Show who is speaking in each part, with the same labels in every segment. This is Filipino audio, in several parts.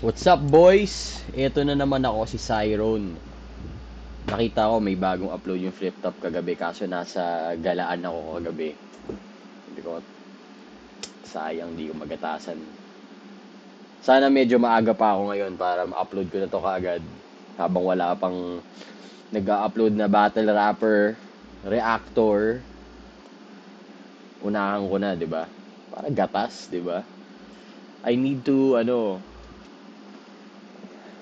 Speaker 1: What's up, boys? Ito na naman ako, si Cyron. Nakita ko may bagong upload yung flip top kagabi, kaso nasa galaan ako kagabi. Hindi ko, sayang, di ko magatasan. Sana medyo maaga pa ako ngayon para ma-upload ko na to kaagad. Habang wala pang nag-upload na battle rapper, reactor. Unahan ko na, di ba? Para gatas, di ba? I need to,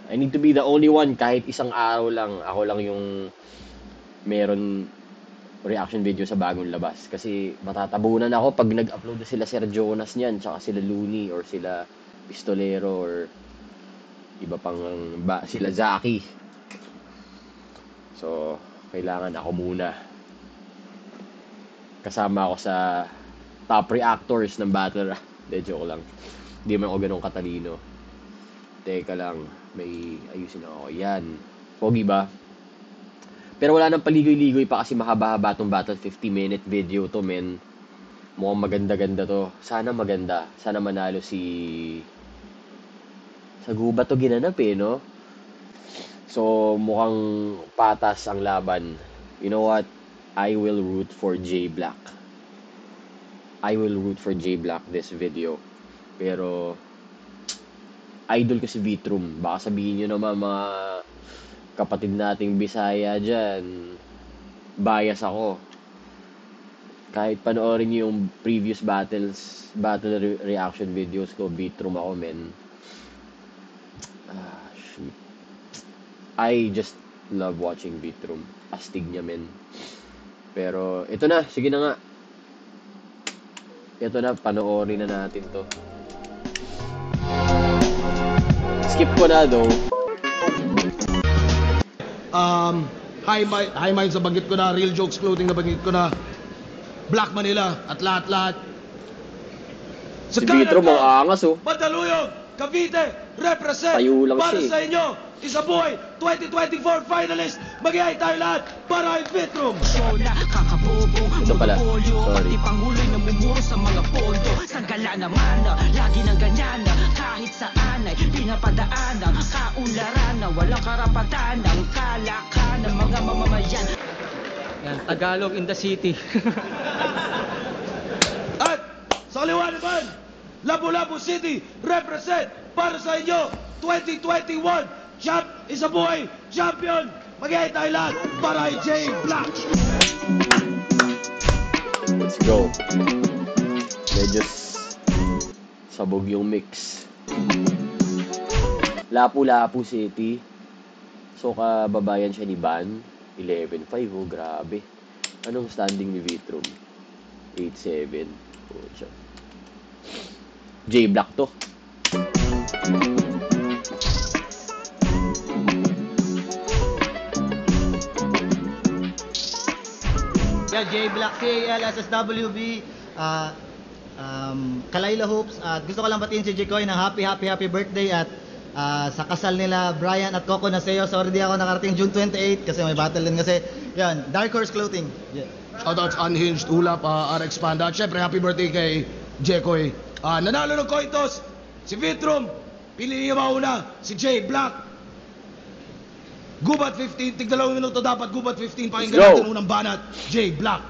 Speaker 1: I need to be the only one kahit isang araw lang. Ako lang yung meron reaction video sa bagong labas. Kasi matatabunan ako pag nag-upload na sila Sir Jonas niyan, tsaka sila Looney or sila Pistolero or iba pang sila Zaki. So, kailangan ako muna. Kasama ako sa top reactors ng battle. De, joke lang. Hindi man ako ganun katalino. Teka lang, may ayusin ako. Yan. Pogi ba? Pero wala nang paligoy-ligoy pa kasi mahaba-haba tong battle. 50-minute video to, men. Mukhang maganda-ganda to. Sana maganda. Sana manalo si... Sa gubat to ginanap eh, no? So, mukhang patas ang laban. You know what? I will root for J Black. I will root for J Black this video. Pero... idol ko si Vitrum. Baka sabihin nyo naman mga kapatid nating Bisaya dyan, bias ako. Kahit panoorin nyo yung previous battle reaction videos ko, Vitrum ako, men. Shoot. I just love watching Vitrum. Astig niya, men. Pero, ito na. Sige na nga. Ito na, panoorin na natin to. Skip ko na though.
Speaker 2: High Minds nabanggit ko na, Real Jokes Clothing nabanggit ko na, Black Manila at lahat-lahat.
Speaker 1: Si Vitro mga angas oh.
Speaker 2: Mandaluyong, Cavite, represent
Speaker 1: Tayo lang
Speaker 2: para
Speaker 1: siya,
Speaker 2: sa inyo. Isabuhay 2024 finalist. Mag-iay tayo lahat para kay Vitrum.
Speaker 1: Ito pala, sorry.
Speaker 3: Panguloy na mumuro sa mga pondo. Sa gala naman, lagi ng ganyan. Kahit saan ay pinapadaan ang kaunlaran na walang karapatan ng kalakan ng mga mamamayan.
Speaker 4: Yan, Tagalog in the city.
Speaker 2: At sa kaliwa naman, Lapu-Lapu City, represent para sa inyo 2021 Isabuhay Champion. Mag-iay tayo lahat para kay J Black.
Speaker 1: Let's go. Medyo sabog yung mix. Lapu-Lapu City. So, kababayan siya ni Ban. 11-5, oh, grabe. Anong standing ni Vitrum? 8-7. Oh, siya. J Black to.
Speaker 5: Yeah, J Black CAL, SSWB, Kalayla Hoops. Gusto ko lang batiin si Jikoy ng happy birthday at sa kasal nila Brian at Coco na sa'yo. Sorry di ako nakarating June 28 kasi may battle din kasi. Yan, Dark Horse Clothing. Yeah.
Speaker 2: Shoutouts Unhinged, Ulap, RX Panda. At syempre, happy birthday kay Jekoy. Nanalo ng coin toss, si Vitrum. Piliin niya mauna, si J Black. Gubat 15, tig 2 minuto dapat, Gubat 15. Pakinggan natin unang banat, J Black.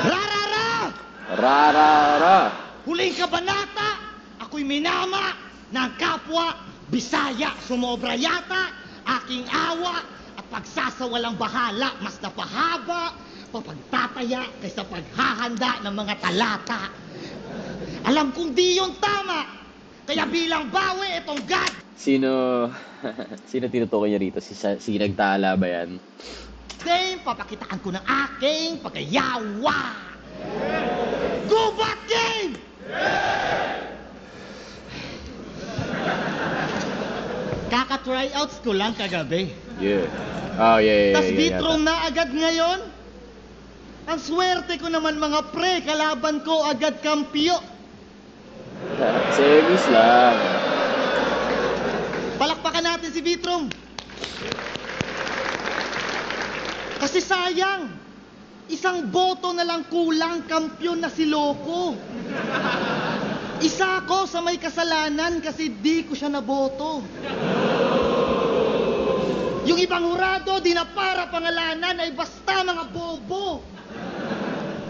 Speaker 5: Rarara!
Speaker 1: Rarara!
Speaker 5: Huling kabanata, ako'y minama ng kapwa Bisaya. Sumobra yata aking awa at pagsasawalang bahala. Mas napahaba papagtataya kaysa paghahanda ng mga talata. Alam kong di yun tama, kaya bilang bawi itong God.
Speaker 1: Sino tinutukoy niya rito? Si Nagtala ba yan?
Speaker 5: Dame, papakitaan ko ng aking pagkayawa. Gubat game! Kaka-tryouts ko lang kagabi.
Speaker 1: Yeah. Oh, yeah.
Speaker 5: Tas Vitrum na agad ngayon? Ang swerte ko naman mga pre, kalaban ko agad kampyo.
Speaker 1: Service lang.
Speaker 5: Palakpakan natin si Vitrum. Kasi sayang, Isang boto na lang kulang, kampiyon na si Loco. Isa ako sa may kasalanan kasi di ko siya naboto. Yung ibang hurado, di na para pangalanan ay basta mga bobo.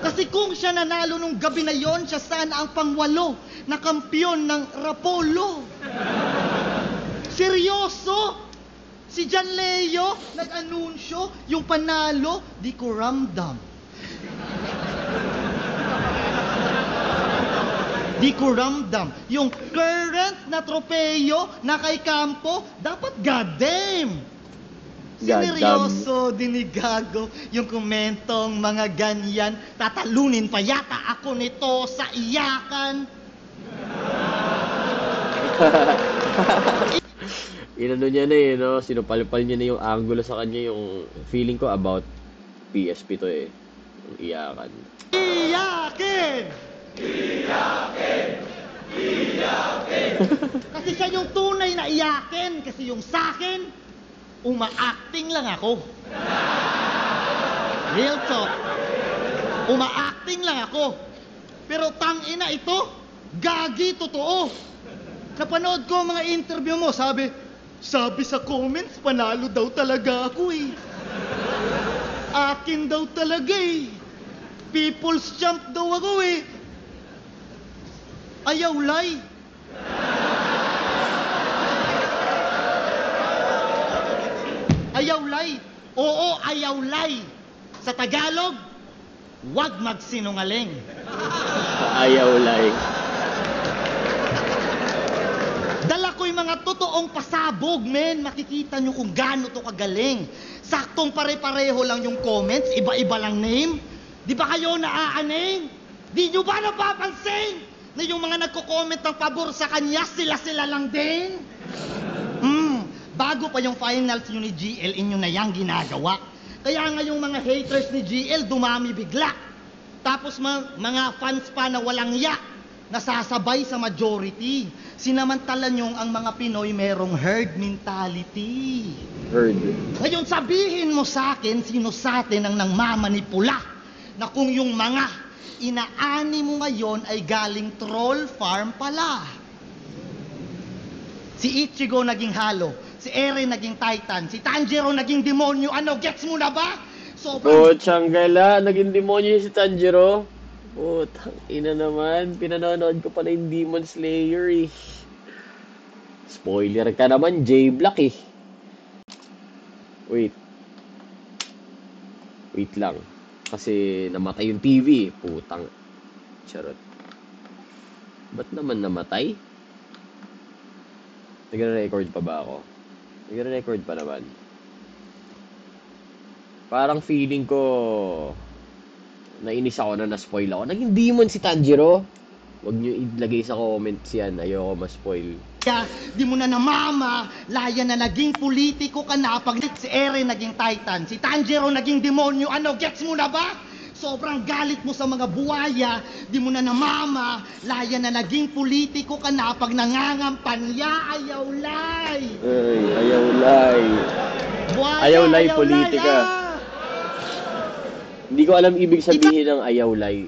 Speaker 5: Kasi kung siya nanalo nung gabi na yon, siya sana ang pangwalo na kampiyon ng Rapolo. Seryoso? Si John Leo nag-anunsyo, yung panalo, di ko ramdam. Di ko ramdam. Yung current na tropeyo na kay Campo, dapat goddamn. Sineryoso, dinigago, yung komentong mga ganyan, tatalunin pa yata ako nito sa iyakan.
Speaker 1: Inano niya na eh, no? Sinupalpal niya na yung angulo sa kanya, yung feeling ko about PSP to eh. Yung iyakan.
Speaker 5: Iyakin! Iyakin! Iyakin! Kasi siya yung tunay na iyakin, kasi yung sakin, uma-acting lang ako. Real talk. Uma-acting lang ako. Pero tangina ito, gagi totoo. Napanood ko mga interview mo, sabi sa comments, panalo daw talaga ako eh. Akin daw talaga eh. People's champ daw ako eh. Ayaw lay. Ayaw lay. Oo, ayaw lay. Sa Tagalog, wag magsinungaling.
Speaker 1: Ayaw lay.
Speaker 5: Dala ko yung mga totoong pasabog, men. Makikita nyo kung gaano to kagaling. Saktong pare-pareho lang yung comments, iba-iba lang name. Di ba kayo naaaning? Di nyo ba napapansin na yung mga nagko-comment ng pabor sa kanya, sila-sila lang din? Bago pa yung finals nyo ni GL, inyo na yang ginagawa. Kaya nga yung mga haters ni GL, dumami bigla. Tapos mga fans pa na walang yak, nasasabay sa majority. Sinamantala nyong ang mga Pinoy merong herd mentality.
Speaker 1: Herd.
Speaker 5: Ngayon sabihin mo sa akin, sino sa atin ang nangmamanipula na kung yung mga inaani mo ngayon ay galing troll farm pala. Si Ichigo naging halo, si Eren naging titan, si Tanjiro naging demonyo. Ano, gets mo na ba?
Speaker 1: Oh, Changgala, naging demonyo si Tanjiro. Oh, ina naman. Pinanonood ko pala yung Demon Slayer eh. Spoiler ka naman, J-Black eh. Wait. Wait lang. Kasi namatay yung TV eh. Putang. Charot. Ba't naman namatay? Nagre-record pa ba ako? Nagre-record pa naman. Parang feeling ko nainis ako na na-spoil ako. Naging demon si Tanjiro. Huwag nyo ilagay sa comments yan. Ayoko ma-spoil.
Speaker 5: Kaya di mo na namama, laya na naging politiko ka na pag si Eren naging titan, si Tanjiro naging demonyo. Ano, gets mo na ba? Sobrang galit mo sa mga buwaya, di mo na namama, laya na naging politiko ka na pag nangangampanya. Ayaw lay.
Speaker 1: Ay, ayaw lay.
Speaker 5: Buwaya,
Speaker 1: Ayaw lay politika.
Speaker 5: ah!
Speaker 1: Hindi ko alam ibig sabihin ng ayaw lay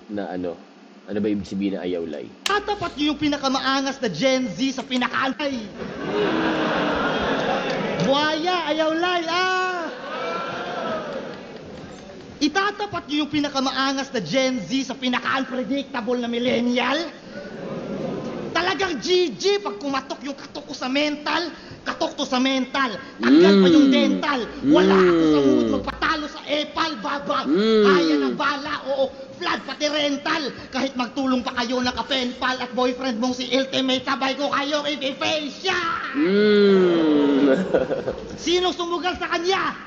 Speaker 1: na ano. Ano ba ibig sabihin ng ayaw lay?
Speaker 5: Tatapat nyo yung pinakamaangas na Gen Z sa pinakaantay. Buwaya, ayaw lay, ah! Itatapat nyo yung pinakamaangas na Gen Z sa pinaka-unpredictable na millennial? Talagang GG pag kumatok yung katok ko sa mental, katok to sa mental. Tanggal pa yung dental. Wala ako sa mood magpatalo sa epal, baba. Kaya ng bala, oo. Flood, pati rental. Kahit magtulong pa kayo naka-penpal at boyfriend mong si Ultimate, sabay ko kayo i-face siya! Sino sumugal sa kanya?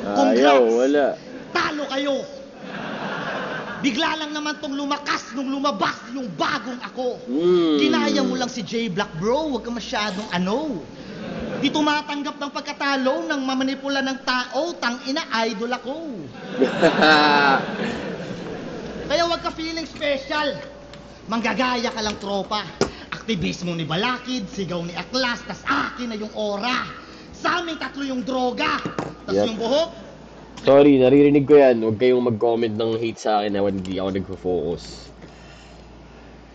Speaker 1: Ayaw, wala.
Speaker 5: Talo kayo! Bigla lang naman tong lumakas nung lumabas yung bagong ako. Kinaya mo lang si J-Black, bro. Huwag ka masyadong ano. Di tumatanggap ng pagkatalo ng mamanipula ng tao. Tangina, idol ako. Kaya huwag ka feeling special. Manggagaya ka lang, tropa. Aktivismo ni Balakid, sigaw ni Aklas, tas akin na yung aura. Sa aming tatlo yung droga. Tas yung buhok,
Speaker 1: Sorry, naririnig ko yan. Huwag kayong mag-comment ng hate sa akin na hindi ako nagfo-focus.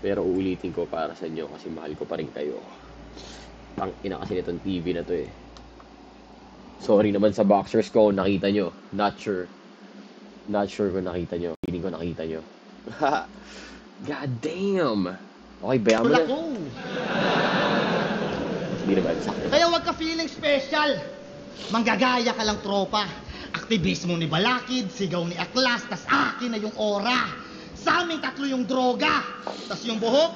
Speaker 1: Pero uulitin ko para sa inyo kasi mahal ko pa rin kayo. Tangina kasi nitong TV na to eh. Sorry naman sa boxers ko kung nakita nyo. Not sure. Not sure kung nakita nyo. Feeling ko nakita nyo. God damn! Okay, bayan mo
Speaker 5: Wala
Speaker 1: na.
Speaker 5: ko.
Speaker 1: Hindi naman, sakit.
Speaker 5: Kaya wag ka feeling special. Manggagaya ka lang tropa. Aktivismo ni Balakid, sigaw ni Aklas, tas akin na yung aura. Sa aming tatlo yung droga. Tas yung buhok,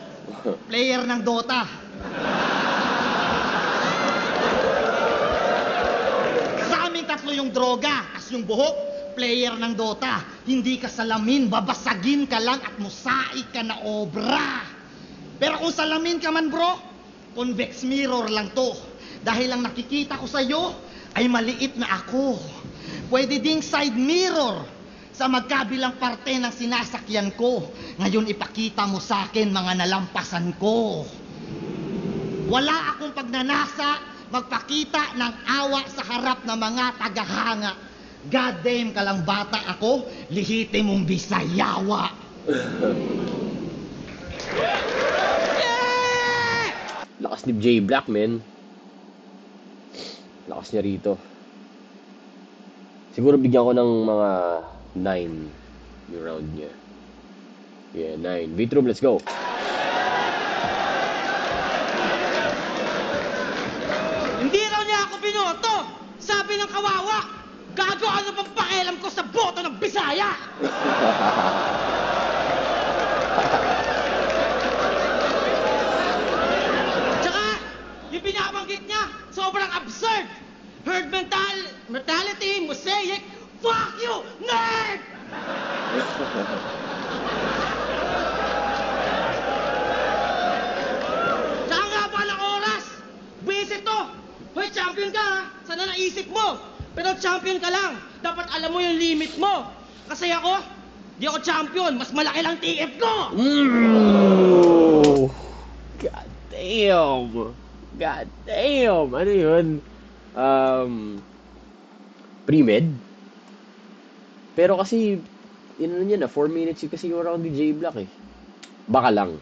Speaker 5: player ng Dota. Sa aming tatlo yung droga, tas yung buhok, player ng Dota. Hindi ka salamin, babasagin ka lang at musaik ka na obra. Pero kung salamin ka man bro, convex mirror lang to. Dahil ang nakikita ko sa'yo ay maliit na ako. Pwede ding side mirror sa magkabilang parte ng sinasakyan ko. Ngayon ipakita mo sa akin mga nalampasan ko. Wala akong pagnanasa magpakita ng awa sa harap ng mga tagahanga. God damn ka lang bata ako, lihitin mong Bisayawa.
Speaker 1: Lakas ni J Black, man. Lakas niya rito. Siguro bigyan ko ng mga 9 yung round niya. Yeah, 9. Vitrum, let's go.
Speaker 3: Hindi raw niya ako binoto. Sabi ng kawawa, gago ano pang pakialam ko sa boto ng Bisaya? Tsaka, yung binabanggit niya, sobrang absurd. Herd mentality, mosaic, fuck you, nerd! Tsaka nga ba ng oras? Visit to! Hoy, champion ka ha! Sana naisip mo! Pero champion ka lang! Dapat alam mo yung limit mo! Kasi ako, di ako champion! Mas malaki lang TF ko!
Speaker 1: God damn! God damn! Ano yun? Pre-med? Pero kasi, yun niya na, 4 minutes yun kasi yung round ni J Black eh. Baka lang.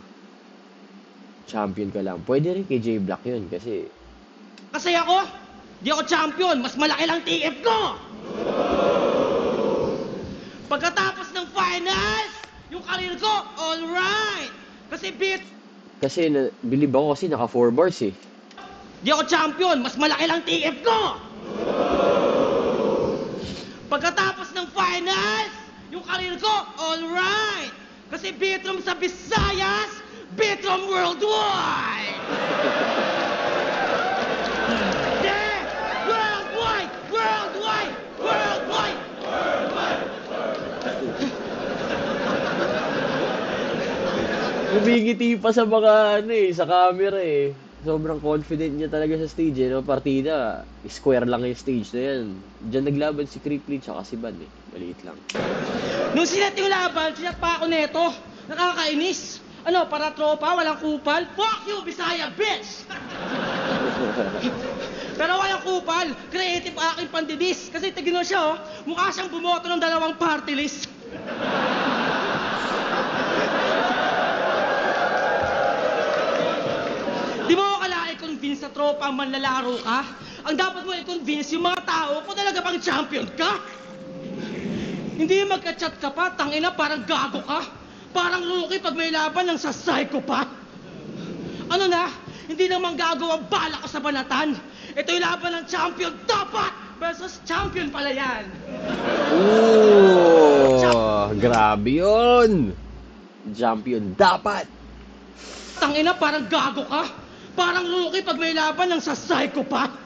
Speaker 1: Champion ka lang. Pwede rin kay J Black yun kasi...
Speaker 3: Kasi ako, di ako champion! Mas malaki lang TF ko! Pagkatapos ng finals, yung career ko, alright! Kasi
Speaker 1: Kasi, believe ako kasi naka 4 bars eh.
Speaker 3: di ako champion, mas malaki lang TF ko! Pagkatapos ng finals, yung career ko, alright! Kasi Bitrom sa Visayas, Bitrom worldwide! Yeah! Worldwide! Worldwide! Worldwide!
Speaker 1: Umingiti pa sa mga sa camera eh. Sobrang confident niya talaga sa stage eh, no? Partida, square lang yung stage na yan. Diyan naglaban si Cripply tsaka si Van eh. Maliit lang.
Speaker 3: Nung sinet yung laban, sinet pa ako neto. Nakakainis. Ano, para tropa, walang kupal? Fuck you, Bisaya, bitch! Pero walang kupal, creative aking pandidis. Kasi tignan siya, oh, mukha siyang bumoto ng 2 party list. Di mo kala i-convince sa tropa ang manlalaro ka? Ang dapat mo i-convince yung mga tao kung talaga bang champion ka. Hindi magka-chat ka pa, tangina parang gago ka. Parang rookie pag may laban ng sa psychopath. Ano na? Hindi naman gago ang bala ko sa banatan. Ito yung laban ng champion dapat versus champion pala yan.
Speaker 1: Oh, grabe yun. Champion dapat.
Speaker 3: Tangina parang gago ka. Parang rookie pag may laban ng sa psychopath.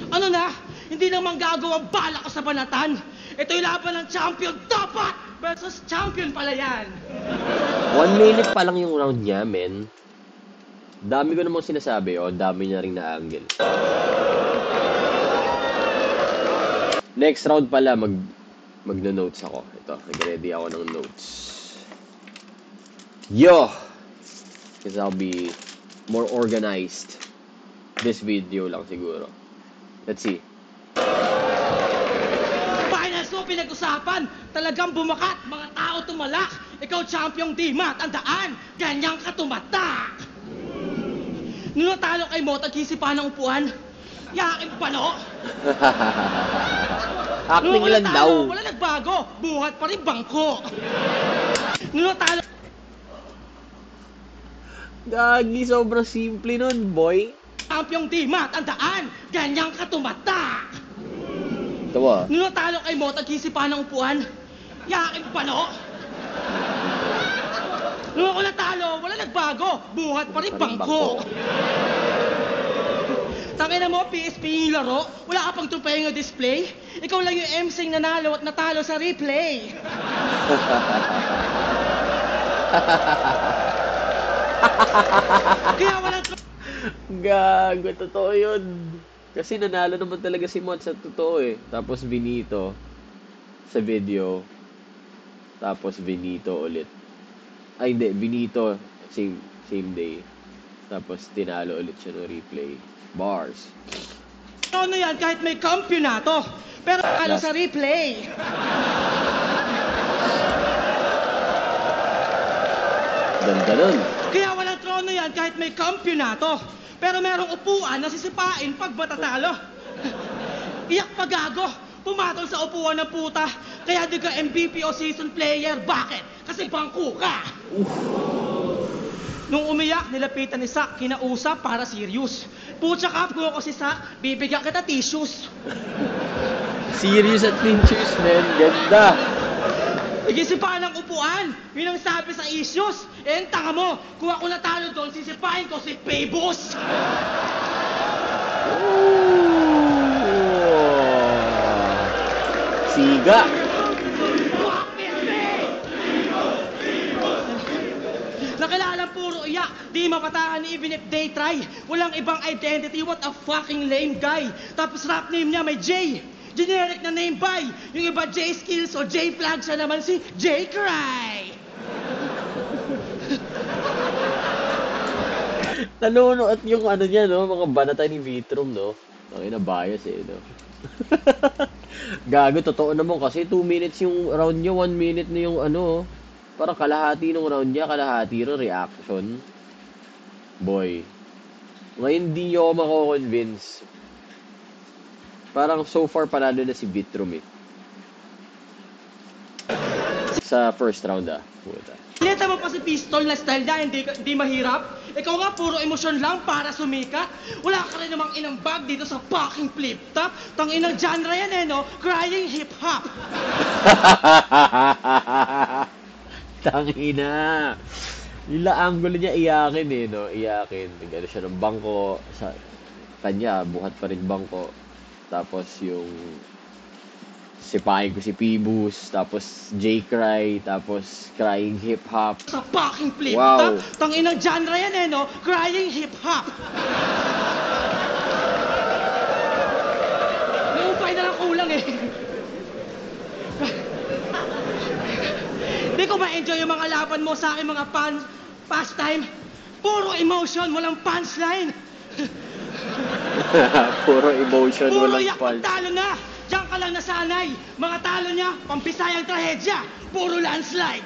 Speaker 3: Ano na? Hindi naman gago ang bala ko sa banatan. Ito yung laban ng champion dapat versus champion pala yan.
Speaker 1: 1 minute pa lang yung round niya, men. Dami ko namang sinasabi, dami niya ring na-angle. Next round pala, magno-notes ako. Ito, nag-ready ako ng notes. Yo! Because I'll be more organized. This video lang siguro. Let's see.
Speaker 3: Final
Speaker 5: laban, talagang bumakat, mga tao tumalak. Ikaw champiyong Dima, tandaan, ganyan ka tumatak. Nung natalo kay Mo, tag-isipan ng upuan, yakin palo.
Speaker 1: Acting lang daw.
Speaker 5: Wala nagbago, buhat pa rin bangko. Nung natalo,
Speaker 1: Gagi, sobrang simple nun, boy.
Speaker 5: champiyong Dima, tandaan, ganyan ka tumatak.
Speaker 1: Ito ba?
Speaker 5: Nung natalo kay Mo, tag-isipan ng upuan, yakin palo. Nung ako natalo, wala nagbago, buhat pa rin bangko. Tangina mo, PSP yung laro, wala ka pang trofeo ng display. Ikaw lang yung MCing nanalo at natalo sa replay. Kaya walang
Speaker 1: Gago, totoo yun. Kasi nanalo naman talaga si Mot sa totoo eh. Tapos Benito sa video. Tapos Benito ulit. Ay hindi, Benito same day. Tapos tinalo ulit siya no replay. Bars.
Speaker 5: ano yan kahit may kampyonato. Pero ano sa replay.
Speaker 1: Ganda nun.
Speaker 5: Kaya walang trono yan kahit may kampyonato. Pero merong upuan na sisipain pag matatalo. Iyak pa gago. Pumatol sa upuan ng puta. Kaya di ka MVP o season player. Bakit? Kasi bangko ka. Nung umiyak, nilapitan ni Sak, kinausap para serious. Putya kap, kung ako si Sak, bibigyan kita tissues.
Speaker 1: Serious at pinchers, man. Ganda.
Speaker 5: Igisipahan ng upuan. Yun ang sabi sa issues. Eh, ang tanga mo. Kung ako natalo doon, sisipahin ko si Pebos.
Speaker 1: Siga.
Speaker 5: Nakilala puro iyak. Di mapatahan even if they try. Walang ibang identity. What a fucking lame guy. Tapos rap name niya may J. Generic na name by. Yung iba J Skills o J Flag, siya naman si J Cry.
Speaker 1: Nanuno at yung ano niya, no? Mga banata ni Vitrum, no? Ang ina bias eh, no? Gago, totoo naman kasi 2 minutes yung round niya, 1 minute na yung ano. Parang kalahati nung round niya, kalahati rin reaction. Boy. Ngayon di ako mako-convince. Parang so far panalo na si Vitrum eh. Sa first round Puta.
Speaker 5: Kineta mo pa si Pistol na style na hindi mahirap. Ikaw nga puro emosyon lang para sumikat. Wala ka rin namang inambag dito sa fucking flip top. Tanginang genre yan eh no, crying hip hop.
Speaker 1: Tangina. Yung angulo niya iyakin eh, no? Iyakin. Nag-ano siya ng bangko. Sa kanya, buhat pa rin bangko. Tapos yung sipahin ko si Pibus. Tapos J-Cry. Tapos crying hip-hop.
Speaker 5: Sa fucking flip
Speaker 1: Wow.
Speaker 5: top. Tanginang genre yan eh no, crying hip hop. May upay na lang kulang eh. Di ko ma-enjoy yung mga laban mo sa aking mga pastime. Puro emotion, walang punchline.
Speaker 1: Puro emotion,
Speaker 5: Puro
Speaker 1: walang
Speaker 5: iyak
Speaker 1: punch.
Speaker 5: pag talo na. Diyan ka lang nasanay. Mga talo niya, pampisayang trahedya. Puro landslide.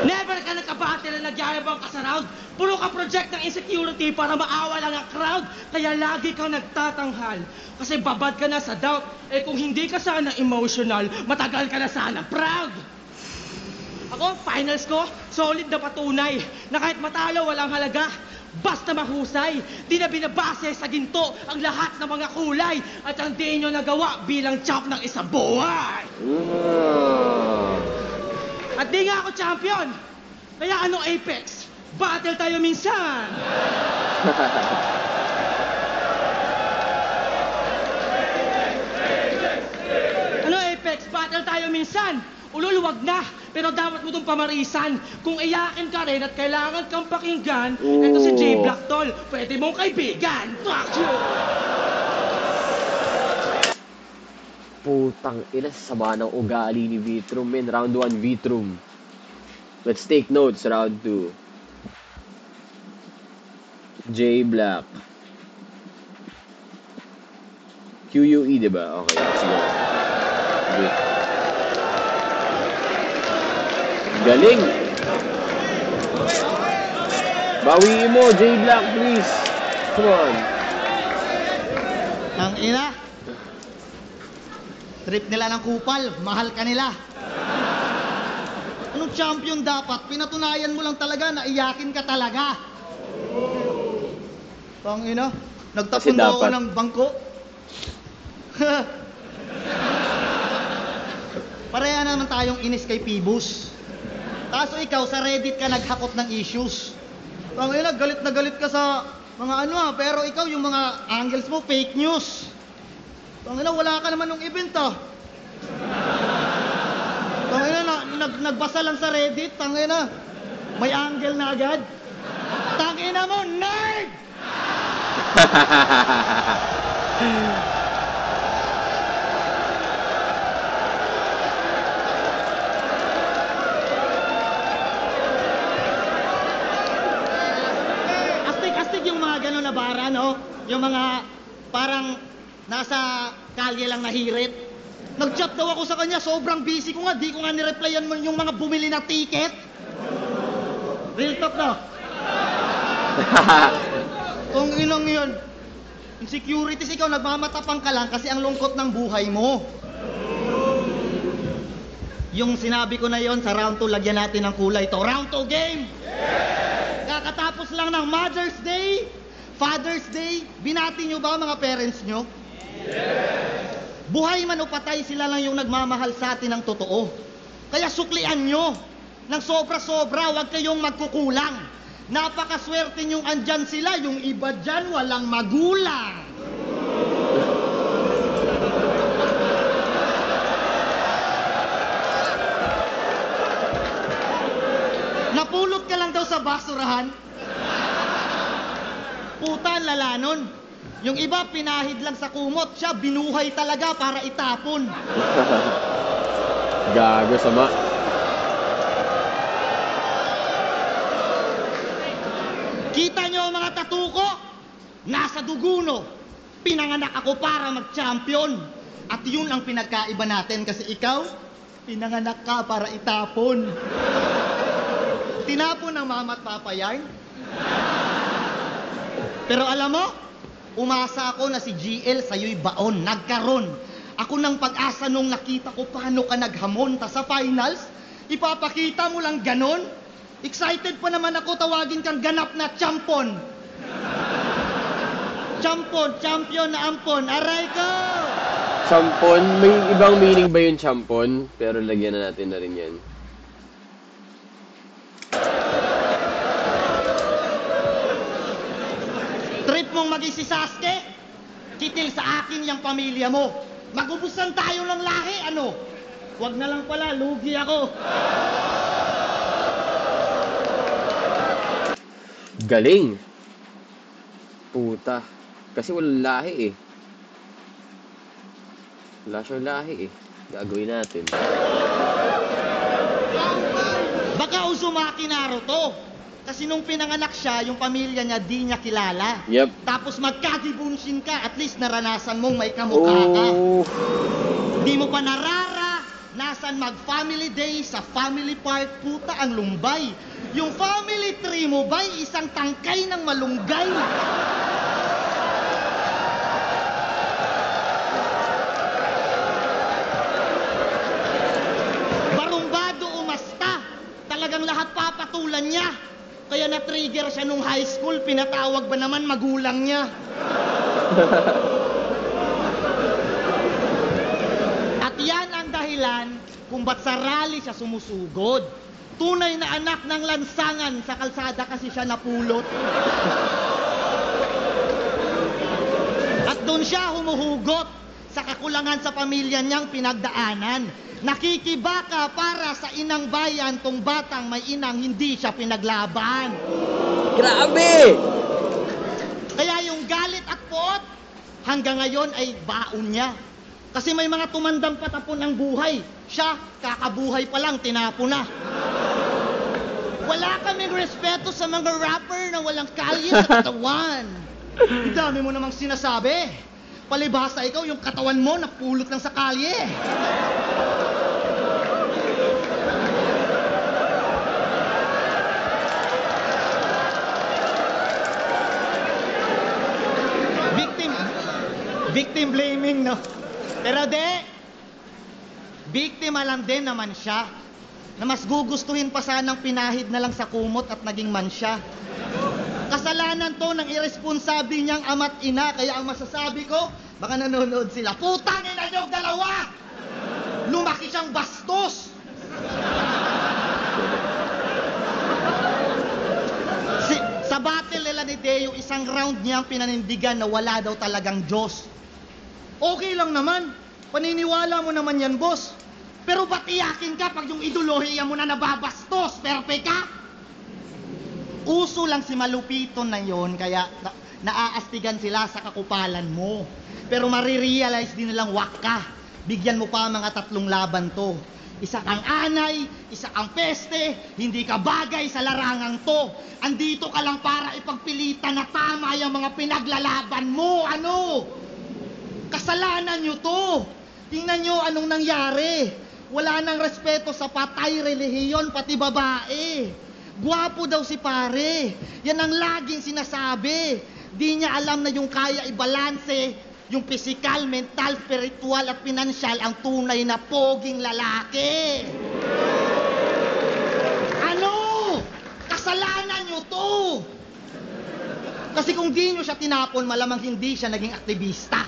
Speaker 5: Never ka nagkabate na nagyayabang ka sa round. Puro ka project ng insecurity para maawa lang ang crowd. Kaya lagi kang nagtatanghal. Kasi babad ka na sa doubt. Eh kung hindi ka sana emotional, matagal ka na sana proud. Ako, finals ko, solid na patunay. Na kahit matalo, walang halaga. Basta mahusay. Di na binabase sa ginto ang lahat ng mga kulay. At ang di nyo nagawa bilang champ ng isang buhay. At di nga ako champion. Kaya ano Apex? Battle tayo minsan. Ano Apex? Battle tayo minsan. Ulul, wag na. Pero dapat mo itong pamarisan. Kung iyakin ka rin at kailangan kang pakinggan, eto si J Black Tol. Pwede mong kaibigan. Fuck you!
Speaker 1: Putang ina, sama ng ugali ni Vitrum, men. Round 1, Vitrum. Let's take notes, round 2. J Black. QUE, diba? Okay, sige. Okay. Galing! Bawiin mo, J Black, please. Come on.
Speaker 5: Ang ina. Trip nila ng kupal, mahal ka nila. Anong champion dapat? Pinatunayan mo lang talaga na iyakin ka talaga. Ang ina, nagtapon
Speaker 1: Kasi
Speaker 5: daw ako
Speaker 1: dapat.
Speaker 5: ng bangko. Pareha naman tayong inis kay Pibus. Kaso ikaw sa Reddit ka naghakot ng issues. Ang ina, galit na galit ka sa mga ano pero ikaw yung mga angles mo fake news. Ang ina, wala ka naman ng event Ang ina, nagbasa lang sa Reddit, ang ina, may angle na agad. Tangina mo, nerd! Astig yung mga gano'n na bara, no? Yung mga parang nasa kalye lang nahirit. Nag-chat daw ako sa kanya, sobrang busy ko nga, di ko nga nireplyan mo yung mga bumili na ticket. Real talk na. Kung inang yun, insecurities ikaw, nagmamatapang ka lang kasi ang lungkot ng buhay mo. Yung sinabi ko na yon sa round 2, lagyan natin ng kulay to. Round 2 game! Kakatapos lang ng Mother's Day, Father's Day, binati nyo ba mga parents nyo? Buhay man o patay, sila lang yung nagmamahal sa atin ng totoo. Kaya suklian nyo ng sobra-sobra, huwag kayong magkukulang. Napakaswerte nyong andyan sila, yung iba dyan walang magulang. Napulot ka lang daw sa basurahan. Puta, lala nun. Yung iba, pinahid lang sa kumot. Siya, binuhay talaga para itapon.
Speaker 1: Gago, sama.
Speaker 5: Kita nyo ang mga tattoo ko? Nasa duguno. Pinanganak ako para mag-champion. At yun ang pinagkaiba natin kasi ikaw, pinanganak ka para itapon. Tinapon ng mama at papa yarn. Pero alam mo, umasa ako na si GL sa'yo'y baon, nagkaroon. Ako ng pag-asa nung nakita ko paano ka naghamon, ta sa finals, ipapakita mo lang ganon. Excited pa naman ako, tawagin kang ganap na champon. Champon, champion na ampon, aray ko!
Speaker 1: Champon, may ibang meaning ba yung champon? Pero lagyan na natin na rin yan.
Speaker 5: Trip mong maging si Sasuke? Kitil sa akin yung pamilya mo. Magubusan tayo ng lahi, ano? Wag na lang pala, lugi ako.
Speaker 1: Galing! Puta. Kasi walang lahi eh. Wala siyang lahi eh. Gagawin natin.
Speaker 5: Baka Uzumaki Naruto. Kasi nung pinanganak siya, yung pamilya niya di niya kilala.
Speaker 1: Yep.
Speaker 5: Tapos magkagibunshin ka, at least naranasan mong may kamukha ka.
Speaker 1: Oh.
Speaker 5: Di mo pa nararanasan mag-family day sa family park, puta ang lumbay. Yung family tree mo ba'y isang tangkay ng malunggay? Barumbado umasta, talagang lahat papatulan niya. Kaya na-trigger siya nung high school, pinatawag ba naman magulang niya? At yan ang dahilan kung ba't sa rally siya sumusugod. Tunay na anak ng lansangan sa kalsada kasi siya napulot. At doon siya humuhugot sa kakulangan sa pamilya niyang pinagdaanan. Nakikibaka para sa inang bayan tong batang may inang hindi siya pinaglaban.
Speaker 1: Grabe!
Speaker 5: Kaya yung galit at poot, hanggang ngayon ay baon niya. Kasi may mga tumandang patapon ang buhay. Siya, kakabuhay pa lang, tinapon na. Wala kami daming respeto sa mga rapper na walang kalye sa katawan. Ang dami mo namang sinasabi. Palibhasa ikaw, yung katawan mo napulot lang sa kalye. Victim blaming, no? Pero biktima lang din naman siya. Na mas gugustuhin pa sanang pinahid na lang sa kumot at naging man siya. Kasalanan to ng irresponsable niyang ama't ina. Kaya ang masasabi ko, baka nanonood sila, putang ina niyong dalawa! Lumaki siyang bastos! Sa battle nila ni Deo, isang round niyang pinanindigan na wala daw talagang Diyos. Okay lang naman. Paniniwala mo naman yan, boss. Pero ba't iyakin ka pag yung idolohiya mo na nababastos? Perpe ka? Uso lang si Malupito na yon, kaya naaastigan sila sa kakupalan mo. Pero marirealize din nilang wak ka. Bigyan mo pa mga 3 laban to. Isa kang anay, isa kang peste, hindi ka bagay sa larangang to. Andito ka lang para ipagpilitan na tama yung mga pinaglalaban mo. Ano? Kasalanan nyo to. Tingnan nyo anong nangyari. Wala nang respeto sa patay, relihiyon, pati babae. Gwapo daw si pare. Yan ang laging sinasabi. Di niya alam na yung kaya ibalanse, yung physical, mental, spiritual at pinansyal ang tunay na poging lalaki. Ano? Kasalanan nyo to. Kasi kung di nyo siya tinapon, malamang hindi siya naging aktivista.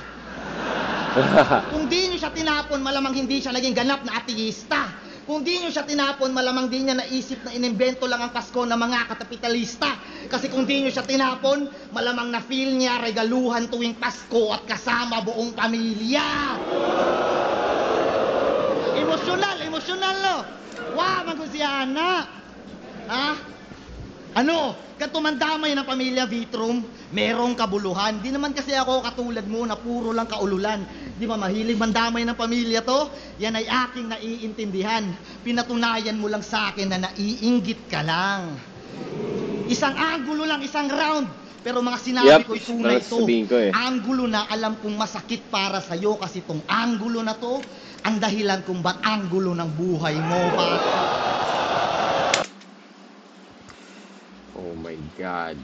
Speaker 5: Kung di nyo siya tinapon, malamang hindi siya naging ganap na ateista. Kung di nyo siya tinapon, malamang di niya naisip na inimbento lang ang Pasko ng mga katapitalista. Kasi kung di nyo siya tinapon, malamang na-feel niya regaluhan tuwing Pasko at kasama buong pamilya. Emosyonal, no? Wow, magusiana. Ha? Ano? Katumandamay ng pamilya Vitrum, merong kabuluhan. Di naman kasi ako katulad mo na puro lang kaululan. Di ba mahilig mandamay ng pamilya to? Yan ay aking naiintindihan. Pinatunayan mo lang sa akin na naiinggit ka lang. Isang anggulo lang, isang round. Pero mga sinabi ko'y tunay to. Anggulo na alam kong masakit para sa'yo kasi tong anggulo na to, ang dahilan kung ba't anggulo ng buhay mo.
Speaker 1: Oh my God.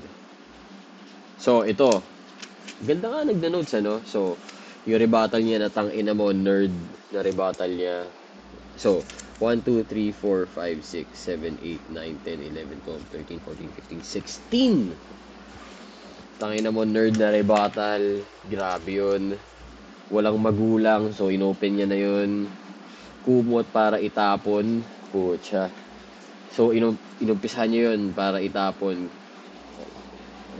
Speaker 1: So, ito. Ganda nga nagda-notes, ano? So, yung rebuttal niya na tangina mo, nerd na rebuttal niya. So, 1, 2, 3, 4, 5, 6, 7, 8, 9, 10, 11, 12, 13, 14, 15, 16. Tangina mo, nerd na rebuttal. Grabe yun. Walang magulang. So, inopen niya na yun. Kumot para itapon. Pucha. So, inumpisahan niya yun para itapon.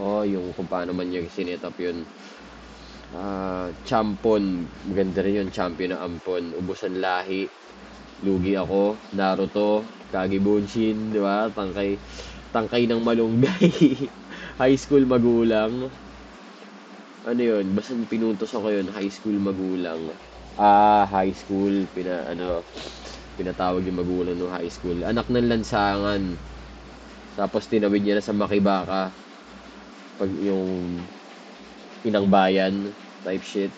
Speaker 1: Oh, yung kung paano man niya sinetap yun. Champon. Maganda rin yun. Champion na ampon. Ubusan lahi. Lugi ako. Naruto. Kage Bunshin. Di ba? Tangkay ng malunggay. High school magulang. Ano yun? Basta pinuntos ako yun. High school magulang. High school. Pinatawag yung magulang ng high school. Anak ng lansangan. Tapos tinawid niya na sa Makibaka. Pag yung inang bayan type shit.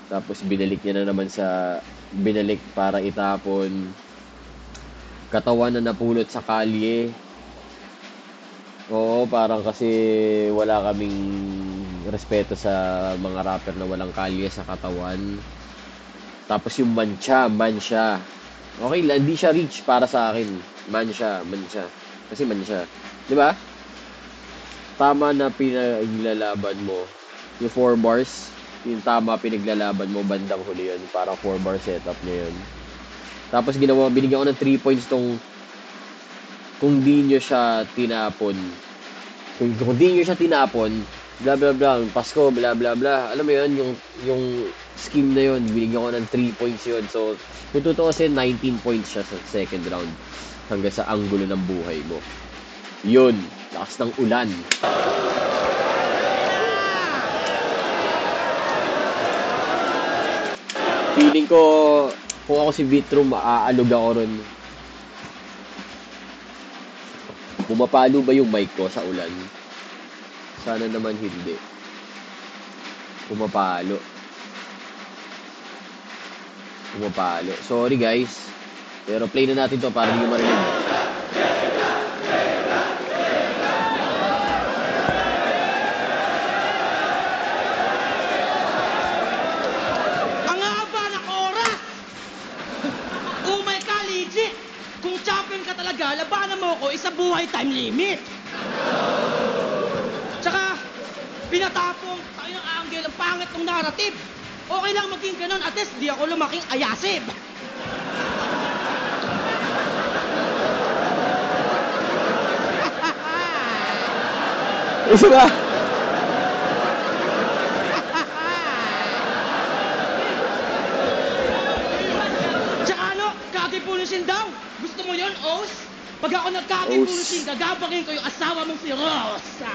Speaker 1: Tapos binalik niya na naman binalik para itapon. Katawan na napulot sa kalye. Oo, parang kasi wala kaming respeto sa mga rapper na walang kalye sa katawan. Tapos yung mancha. Okay lang, hindi siya rich para sa akin. Man siya. Kasi man siya. Di ba? Tama na pinaglalaban mo. Yung 4 bars, yung tama pinaglalaban mo, bandang huli yun. Parang 4 bar setup niya yun. Tapos binigyan ko ng 3 points tong kung di nyo siya tinapon. Kung di nyo siya tinapon, bla bla bla, Pasko, bla bla bla. Alam mo yun, yung scheme na yun, binigyan ko ng 3 points yun. So, kung totoo kasi 19 points siya sa second round hanggang sa anggulo ng buhay mo. Yun, lakas ng ulan. Feeling ko, kung ako si Vitrum, maaalog ako ron. Bumapalo ba yung mic ko sa ulan? Sana naman hindi. Bumapalo. Sorry guys. Pero play na natin to para hindi nyo marinig.
Speaker 5: Ang haba ng oras! Oh my God, legit! Kung champion ka talaga, labanan mo ako isa buhay time limit. Tsaka, pinatapong tayo ng angle ang pangit ng narrative. Okay lang maging ganun, at least di ako lumaking ayasib.
Speaker 1: Isa ba?
Speaker 5: Tsaka ano, kagipunusin daw. Gusto mo yon, Os? Pag ako nagkagipunusin, gagabagin ko yung asawa mong si Rosa.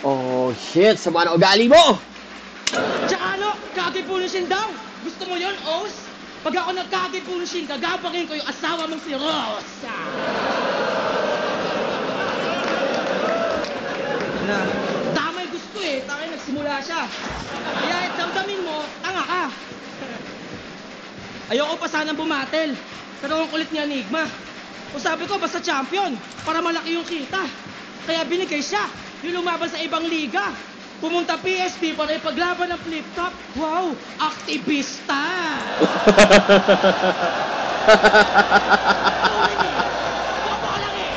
Speaker 1: Oh shit, sama na ugali mo!
Speaker 5: Tsaka ano, kagipunusin daw. Gusto mo yon, Os? Pag ako nagkagipunusin, gagabagin ko yung asawa mong si Rosa. Na, damay gusto eh. Takay nagsimula siya. Kaya damdamin mo, tanga ka. Ayoko pa sanang bumatel. Pero ang kulit niya, Enigma. O sabi ko, basta champion, para malaki yung kita. Kaya binigay siya. Yung lumaban sa ibang liga. Pumunta PSP para ipaglaban ng flip-top. Wow, aktivista! Ulit eh. Bobo ka lang eh.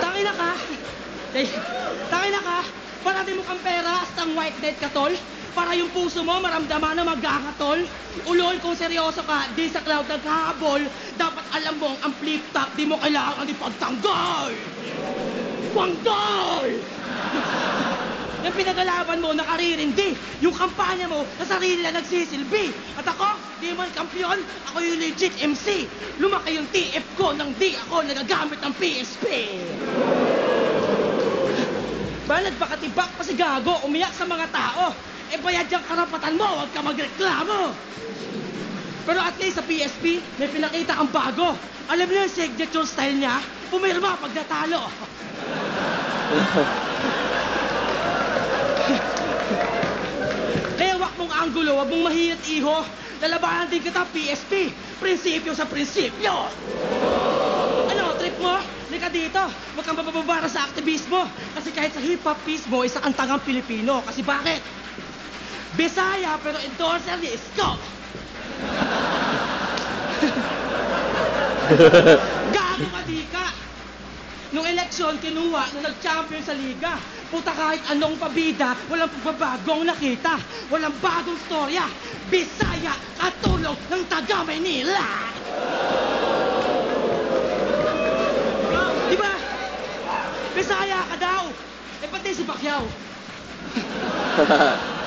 Speaker 5: Tangina ka. Tangina ka. Parating mo kang pera hasta ang white knight ka, tol. Para yung puso mo maramdaman na magkakatol. Ulol kung seryoso ka, di sa cloud naghahabol. Dapat alam mong ang flip-top di mo kailangan ipagtanggol. Wanggol! Yung pinagalaban mo nakaririndi. Yung kampanya mo na sarili na nagsisilbi. At ako, di man kampiyon, ako yung legit MC. Lumaki yung TF ko nang di ako nagagamit ng PSP. Ba, nagpakatibak pa si Gago, umiyak sa mga tao. E bayad yung karapatan mo, huwag ka magreklamo. Pero at least sa PSP, may pinakita ang bago. Alam niyo yung signature style niya, pumirma pag natalo. Kaya wak mong anggulo, wag mong mahirap iho. Lalabanan din kita PSP, prinsipyo sa prinsipyo. Ano, trip mo? Lika dito, huwag kang bababara sa aktivismo. Kasi kahit sa hip-hop mismo, isa kang tangang Pilipino. Kasi bakit? Bisaya, pero endorser ni Isko. Gago ka di ka. Nung eleksyon, kinuha nung nag-champion sa liga. Puta kahit anong pabida, walang pagbabagong nakita. Walang bagong storya. Bisaya, katulog ng taga Maynila. Diba? Bisaya ka daw. Eh pati si Pacquiao.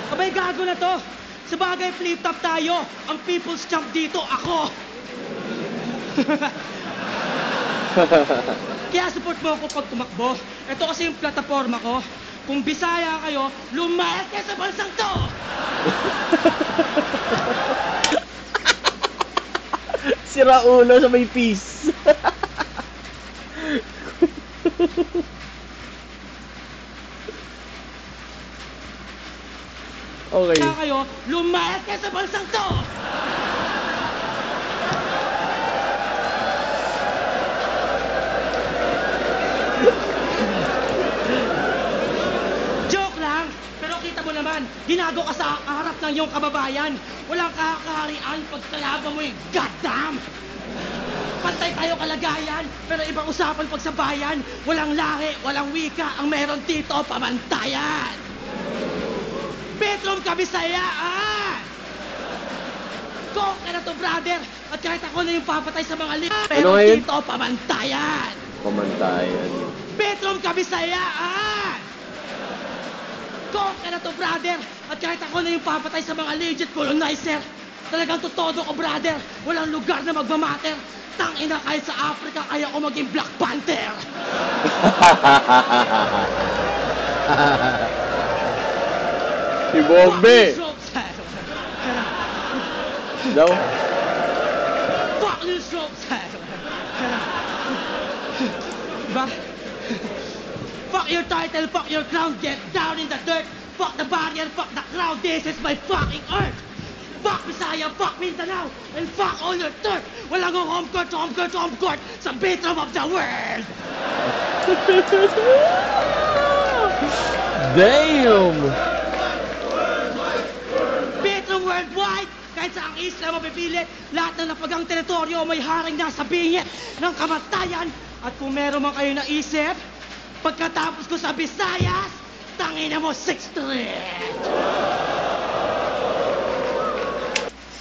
Speaker 5: Abay, gago na to. Sa bagay, flip-top tayo. Ang people's champ dito, ako. Kaya support mo ako pag tumakbo. Ito kasi yung plataforma ko. Kung Bisaya kayo, lumayas kayo sa bansang to!
Speaker 1: Sira ulo sa may peace. Okay.
Speaker 5: Kaya kayo, lumayas kayo sa bansang to! Joke lang, pero kita mo naman, hinago ka sa harap ng iyong kababayan. Walang kakaharian pag kalaban mo yung goddamn! Pantay tayo kalagayan, pero ibang usapan pag sa bayan. Walang lahi, walang wika, ang meron dito, pamantayan! Bedroom Kabisayaan! Go ka na to, brother! At kahit ako na yung papatay sa mga lips, pero
Speaker 1: ngayon?
Speaker 5: dito, pamantayan!
Speaker 1: Pamantayan.
Speaker 5: Bedroom Kabisayaan! Go ka na to, brother! At kahit ako na yung papatay sa mga legit colonizer, talagang totodo ko, brother! Walang lugar na magmamatter! Tangina kahit sa Africa, kaya ko maging Black Panther!
Speaker 1: Si Bombe. Daw?
Speaker 3: Fuck you, Strokes! Diba? Fuck your title, fuck your crown, get down in the dirt. Fuck the barrier, fuck the crowd, this is my fucking earth. Fuck Bisaya, fuck Mindanao, and fuck all your dirt. Walang home court sa bedroom of the world.
Speaker 1: Damn!
Speaker 3: Bedroom worldwide, kahit sa ang isla mapipilit, lahat ng napagang teritoryo may haring nasa bingit ng kamatayan. At kung meron man kayo naisip, pagkatapos ko sa Visayas, tangina mo 6 Street!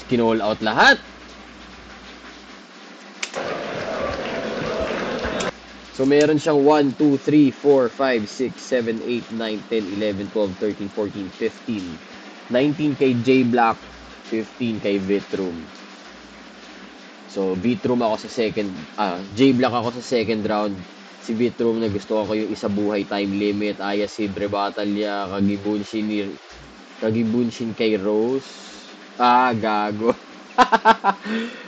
Speaker 1: Kinall out lahat. So meron siyang 1, 2, 3, 4, 5, 6, 7, 8, 9, 10, 11, 12, 13, 14, 15. 19 kay J Black, 15 kay Vitrum. So Vitrum ako sa second, J Black ako sa second round. Si Vitrum na gusto ko yung isa buhay time limit, Ayasid, Rebatalya, Kagibunshin kay Rose. Gago.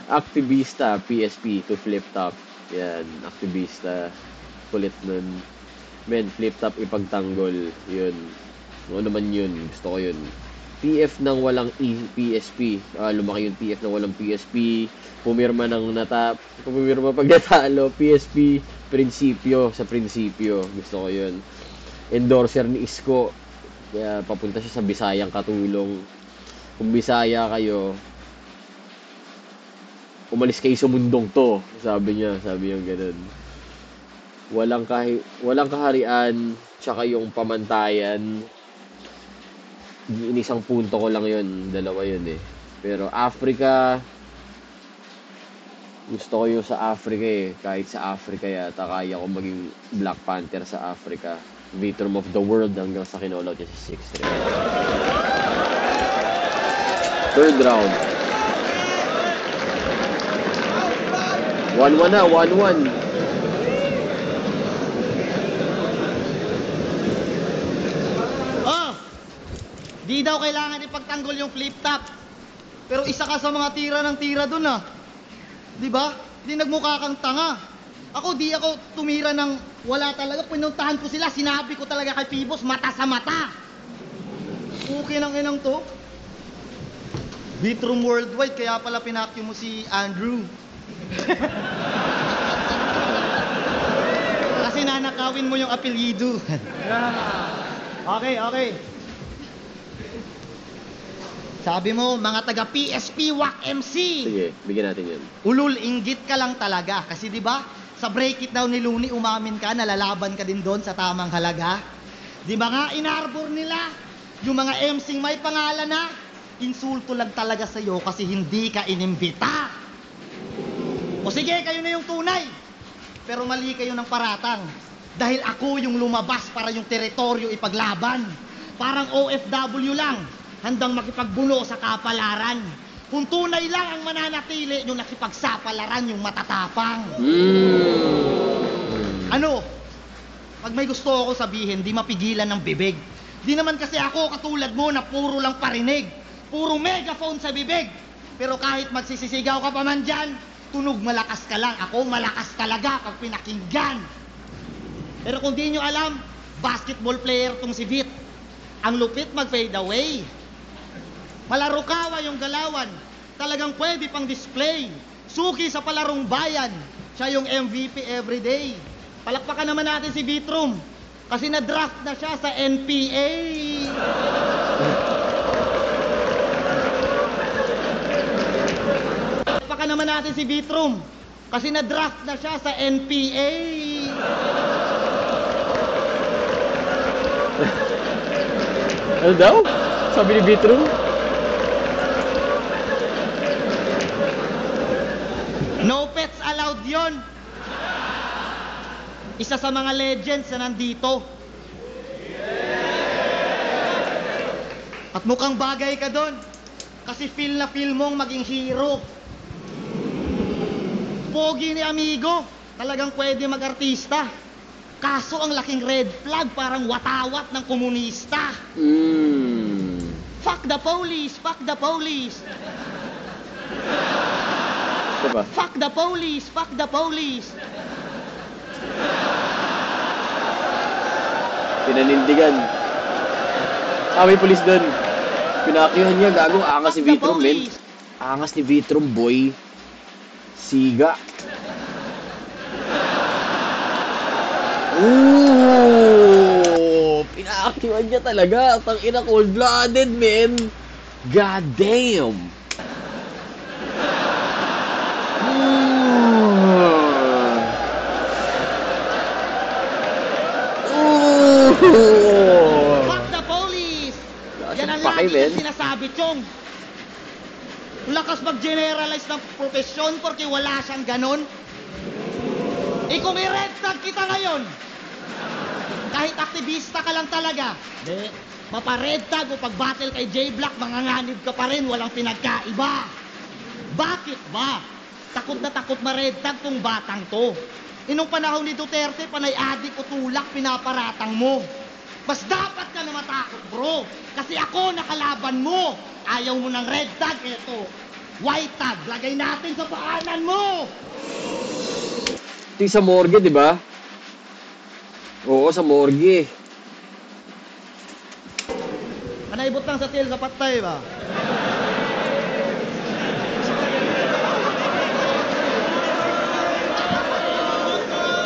Speaker 1: Aktivista, PSP to flip top. Yan, aktivista. Kulit nun. Men, flip top ipagtanggol. Yun. Ano naman yun. Gusto ko yun. PF ng walang PSP. Lumaki yung PF ng walang PSP. Pumirma pag natalo. PSP. Prinsipyo. Sa prinsipyo. Gusto ko yun. Endorser ni Isko. Kaya papunta siya sa Bisayang Katulong. Kung Bisaya kayo, umalis kayo sa mundong to. Sabi niya ganun. Walang kaharian, tsaka yung pamantayan. Inisang punto ko lang yun, dalawa yun eh. Pero Africa, gusto ko yung sa Africa eh. Kahit sa Africa yata, kaya ko maging Black Panther sa Africa. Vitrum of the world hanggang sa kinolaw niya sa 6th round. Third round. 1-1 na, 1-1.
Speaker 5: Di daw kailangan ipagtanggol yung flip top. Pero isa ka sa mga tira ng tira dun Di ba? Di nagmukha kang tanga. Di ako tumira ng wala talaga. Pinuntahan ko sila, sinabi ko talaga kay Pibos, mata sa mata. Okay ng inang to. Vitrum Worldwide, kaya pala pinakyo mo si Andrew. Kasi nanakawin mo yung apelyido. Okay. Sabi mo, mga taga PSP, WAC MC.
Speaker 1: Sige, bigyan natin yun.
Speaker 5: Ulul, inggit ka lang talaga. Kasi di ba sa break it down ni Looney, umamin ka, nalalaban ka din doon sa tamang halaga. Di ba nga, inarbor nila yung mga MC may pangalan na insulto lang talaga sa'yo kasi hindi ka inimbita. O sige, kayo na yung tunay. Pero mali kayo ng paratang. Dahil ako yung lumabas para yung teritoryo ipaglaban. Parang OFW lang, handang makipagbuno sa kapalaran. Kung tunay lang ang mananatili, yung nakipagsapalaran yung matatapang. Ano? Pag may gusto ako sabihin, di mapigilan ng bibig. Di naman kasi ako katulad mo na puro lang parinig. Puro megaphone sa bibig. Pero kahit magsisisigaw ka pa man dyan, tunog malakas ka lang. Ako malakas talaga pag pinakinggan. Pero kung di nyo alam, basketball player tong si Vit. Ang lupit mag-fade away. Malarukawa yung galawan. Talagang pwede pang display. Suki sa palarong bayan. Siya yung MVP everyday. Palakpakan naman natin si Vitrum. Kasi na-draft na siya sa NPA. Palakpakan naman natin si Vitrum. Kasi na-draft na siya sa NPA.
Speaker 1: Ano daw? Sabi ni Vitrum?
Speaker 5: No pets allowed yon. Isa sa mga legends na nandito. At mukhang bagay ka doon. Kasi feel na feel mong maging hero. Pogi ni amigo. Talagang pwede mag-artista. Kaso ang laking red flag, parang watawat ng komunista. Fuck the police! Fuck the police!
Speaker 1: Diba?
Speaker 5: Fuck the police! Fuck the police!
Speaker 1: Pinanindigan. May pulis doon. Pinakyuhan niya, gago. Angas ni
Speaker 5: Fuck the
Speaker 1: Vitrom, men.
Speaker 5: police!
Speaker 1: Angas ni Vitrom, boy. Siga. Ooh! Pinakyuhan niya talaga. Tangina, cold-blooded, men. God damn.
Speaker 5: Fuck the police! Yan ang
Speaker 1: Paki,
Speaker 5: lagi
Speaker 1: men.
Speaker 5: kong sinasabi, Chong. Lakas mag-generalize ng profesyon porque wala siyang ganon. Kung i-red tag kita ngayon, kahit aktivista ka lang talaga, mapa-red tag o pag-battle kay J-Black, manganganib ka pa rin, walang pinagkaiba. Bakit ba? Takot na takot ma-red tag tong batang to. Inong panahon ni Duterte, panay adik o tulak, pinaparatang mo. Mas dapat ka na matakot, bro. Kasi ako nakalaban mo. Ayaw mo ng red tag, eto. White tag, lagay natin sa paanan mo.
Speaker 1: Ito yung sa morgue, di ba? Oo, sa morgue.
Speaker 5: Panaibot lang sa til sa patay ba?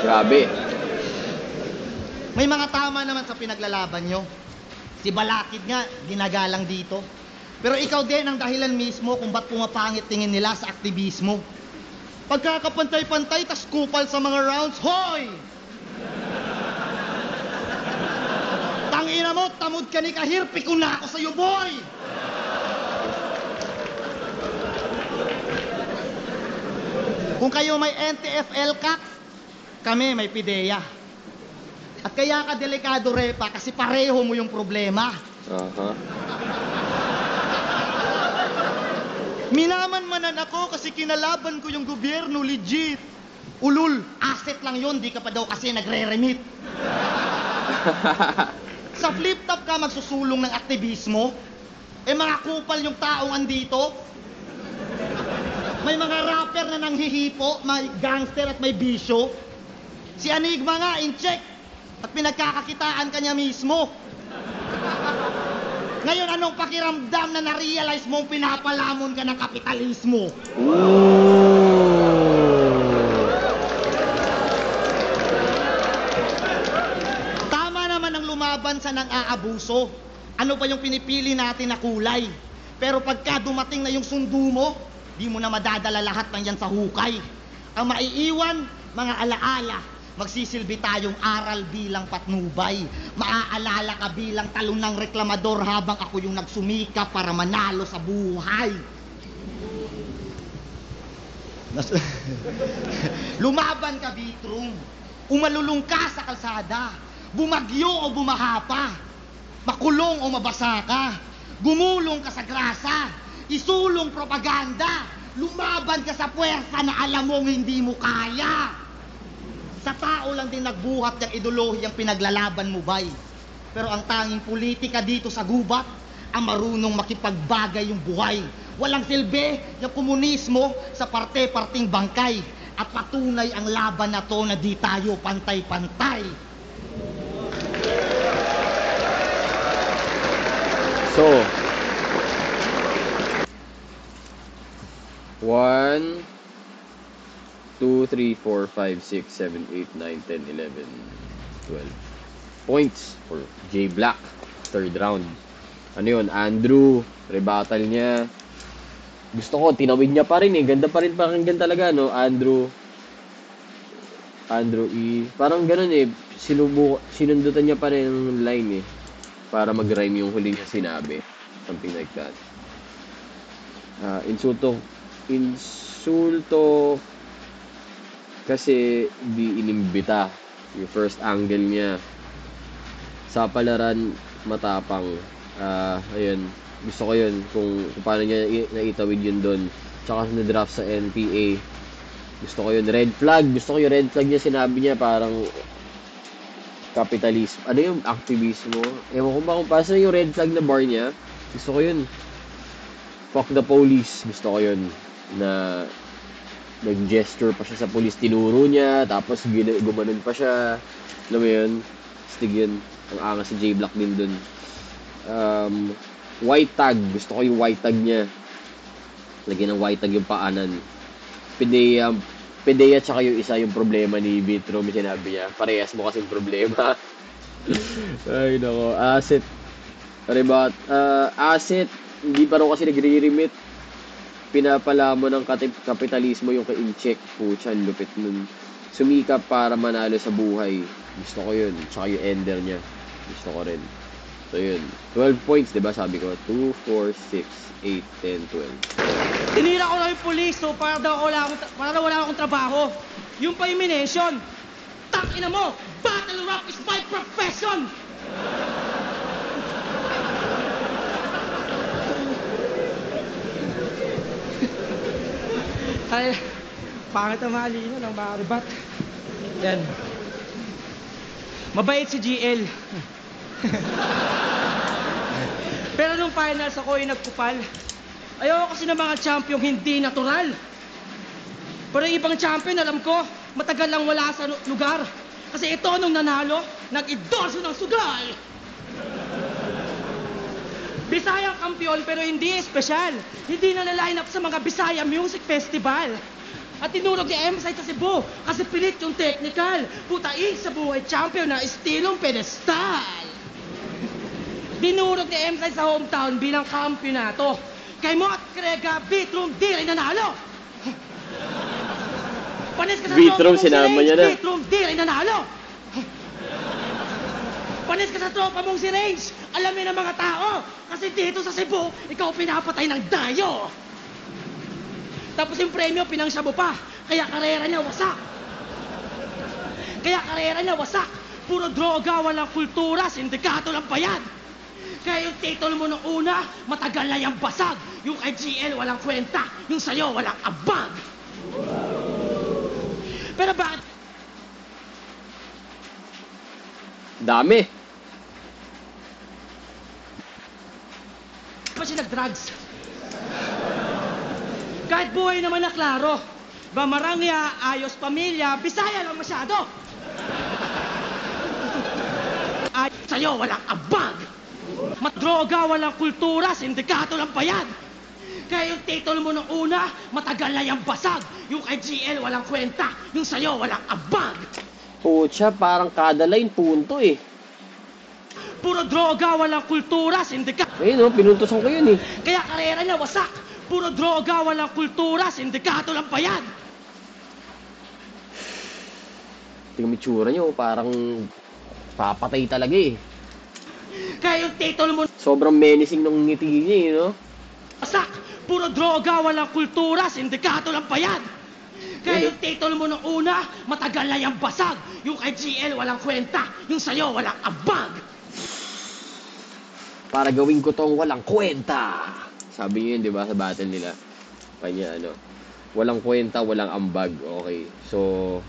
Speaker 1: Grabe.
Speaker 5: May mga tama naman sa pinaglalaban nyo. Si Balakid nga, ginagalang dito. Pero ikaw din ang dahilan mismo kung ba't pumapangit tingin nila sa aktivismo. Pagkakapantay-pantay, tas kupal sa mga rounds, hoy! Tangina mo, tamod ka ni Kahir, pikon na ako sa'yo, boy! Kung kayo may NTFL CAC, kami may PIDEA. At kaya ka delikado, Repa, kasi pareho mo yung problema. Minaman-manan ako kasi kinalaban ko yung gobyerno, legit. Ulul, asset lang yon, di ka pa daw kasi nagre-remit. Sa flip-top ka magsusulong ng aktivismo? Mga kupal yung taong andito? May mga rapper na nanghihipo, may gangster at may bisyo. Si Enigma nga, in check. At pinagkakakitaan kanya mismo. Ngayon, anong pakiramdam na na-realize mong pinapalamon ka ng kapitalismo? Tama naman ang lumaban sa nang-aabuso. Ano pa yung pinipili natin na kulay? Pero pagka dumating na yung sundo mo, di mo na madadala lahat ng yan sa hukay. Ang maiiwan, mga alaala. Magsisilbi tayong aral bilang patnubay. Maaalala ka bilang talon ng reklamador habang ako yung nagsumika para manalo sa buhay. Lumaban ka, Vitrum. Umalulong ka sa kalsada. Bumagyo o bumaha pa. Makulong o mabasa ka. Gumulong ka sa grasa. Isulong propaganda. Lumaban ka sa puwersa na alam mong hindi mo kaya. Sa tao lang din nagbuhat ng ideolohiyang pinaglalaban mo, bay. Pero ang tanging politika dito sa gubat, ang marunong makipagbagay yung buhay. Walang silbi yung komunismo sa parte-parting bangkay. At patunay ang laban na to na di tayo pantay-pantay.
Speaker 1: So, 1, 2, 3, 4, 5, 6, 7, 8, 9, 10, 11, 12 points for J Black, third round. Ano yun? Andrew, rebuttal niya. Gusto ko, tinawid niya pa rin eh. Ganda pa rin pakinggan talaga, no? Andrew E. Parang ganun eh. Sinundutan niya pa rin yung line eh. Para mag-rhyme yung huli niya sinabi. Something like that. Insulto kasi di inimbita yung first angle niya sa palaran matapang. Ayun, gusto ko yun kung paano niya naitawid yun doon, tsaka na draft sa NPA. Gusto ko yun. Red flag, gusto ko yung red flag niya, sinabi niya parang kapitalismo, ano yung activismo, ewan ko ba kung paano yung red flag na bar niya. Gusto ko yun. Fuck the police. Gusto ko yun. Na nag-gesture pa siya sa police. Tinuro niya. Tapos gumanon pa siya. Alam mo yun? Stig yun. Ang angas si J Black din dun. White tag. Gusto ko yung white tag niya. Lagyan ng white tag yung paanan. Pedea tsaka yung isa yung problema ni Vitro. May sinabi niya. Parehas mo kasing problema. Ay nako. Asset. Asset. Hindi pa rin kasi nagre-remit. Pinapala mo ng kapitalismo yung ka-incheck. Puchan, lupit nun. Sumikap para manalo sa buhay. Gusto ko yun. Tsaka yung ender niya. Gusto ko rin. So yun. 12 points, diba? Sabi ko. 2, 4, 6, 8, 10, 12.
Speaker 5: Tinira ko lang yung police, so para wala akong trabaho. Yung pa yung minention. Tangina mo! Battle rap is my profession! Ay, pangit ang malino ng mga ribat. Yan. Mabait si GL. Pero nung finals ako ay nagkupal. Ayoko kasi ng mga champion hindi natural. Pero yung ibang champion, alam ko, matagal lang wala sa lugar. Kasi ito nung nanalo, nag-endorso ng sugal. Bisaya kampiyon pero hindi espesyal. Hindi na line up sa mga Bisaya Music Festival. At tinurog ni M-Side sa Cebu kasi pilit yung technical. Putain sa buhay champion na estilong pedestal. Dinurog ni M-Side sa hometown bilang kampyonato. Kay mo at Krega, Vitrum, di rin nanalo. Panis ka sa
Speaker 1: Vitrum, sinama niya na.
Speaker 5: Vitrum, di rin nanalo. Panis ka sa tropa mong si Range. Alamin ng mga tao. Kasi dito sa Cebu, ikaw pinapatay ng dayo. Tapos yung premyo, pinangsyabo pa. Kaya karera niya wasak. Puro droga, walang kultura, sindikato lang bayad. Kaya yung title mo nung una, matagal na yung basag. Yung kay GL, walang kwenta. Yung sa'yo, walang abag. Pero bakit?
Speaker 1: Dami.
Speaker 5: Pa siya nag-drugs? Kahit buhay naman na klaro. Bamarangya, ayos pamilya, Bisaya lang masyado. Ay, sa'yo, walang abag. Madroga, walang kultura, sindikato lang bayad. Kaya yung title mo nung una, matagal na yung basag. Yung kay GL, walang kwenta. Yung sa'yo, walang abag.
Speaker 1: Pucha, parang kada line punto eh.
Speaker 5: Puro droga, walang kultura, sindikato.
Speaker 1: Ayun pinuntosan ko yun eh.
Speaker 5: Kaya karera niya wasak. Puro droga, walang kultura, sindikato lang bayad.
Speaker 1: Tingnan mo itsura niyo, parang papatay talaga eh.
Speaker 5: Kaya yung title mo
Speaker 1: Sobrang menacing nung ngiti niya eh, no?
Speaker 5: wasak. Puro droga, walang kultura, sindikato lang bayad. Kaya yung title mo nung una, matagal na yung basag. Yung kay GL, walang kwenta. Yung sa'yo, walang abag.
Speaker 1: Para gawin ko tong walang kwenta. Sabi niyo yun, di ba, sa battle nila. Kanya, walang kwenta, walang ambag. Okay, so,